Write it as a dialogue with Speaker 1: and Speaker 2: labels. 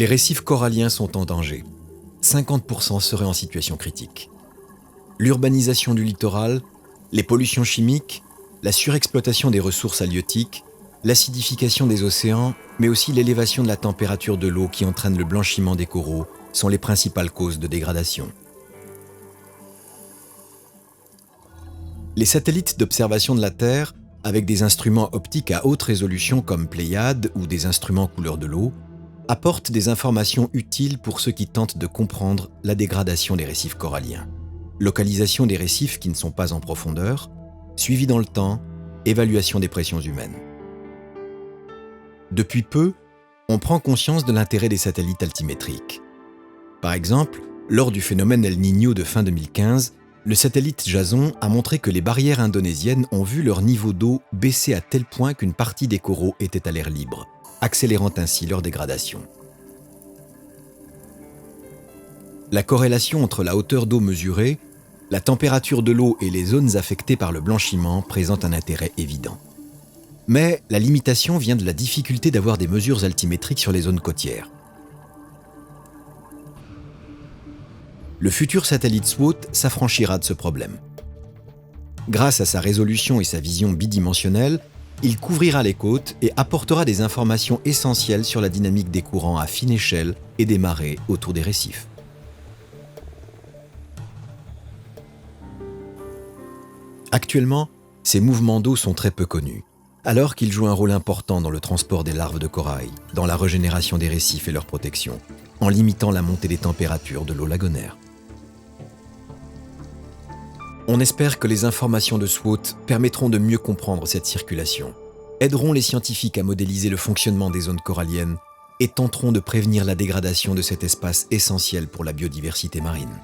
Speaker 1: Les récifs coralliens sont en danger. 50% seraient en situation critique. L'urbanisation du littoral, les pollutions chimiques, la surexploitation des ressources halieutiques, l'acidification des océans, mais aussi l'élévation de la température de l'eau qui entraîne le blanchiment des coraux sont les principales causes de dégradation. Les satellites d'observation de la Terre, avec des instruments optiques à haute résolution comme Pléiades ou des instruments couleur de l'eau, apportent des informations utiles pour ceux qui tentent de comprendre la dégradation des récifs coralliens. Localisation des récifs qui ne sont pas en profondeur, suivi dans le temps, évaluation des pressions humaines. Depuis peu, on prend conscience de l'intérêt des satellites altimétriques. Par exemple, lors du phénomène El Niño de fin 2015, le satellite Jason a montré que les barrières indonésiennes ont vu leur niveau d'eau baisser à tel point qu'une partie des coraux était à l'air libre, accélérant ainsi leur dégradation. La corrélation entre la hauteur d'eau mesurée, la température de l'eau et les zones affectées par le blanchiment présente un intérêt évident. Mais la limitation vient de la difficulté d'avoir des mesures altimétriques sur les zones côtières. Le futur satellite SWOT s'affranchira de ce problème. Grâce à sa résolution et sa vision bidimensionnelle, il couvrira les côtes et apportera des informations essentielles sur la dynamique des courants à fine échelle et des marées autour des récifs. Actuellement, ces mouvements d'eau sont très peu connus, alors qu'ils jouent un rôle important dans le transport des larves de corail, dans la régénération des récifs et leur protection, en limitant la montée des températures de l'eau lagonaire. On espère que les informations de SWOT permettront de mieux comprendre cette circulation, aideront les scientifiques à modéliser le fonctionnement des zones coralliennes et tenteront de prévenir la dégradation de cet espace essentiel pour la biodiversité marine.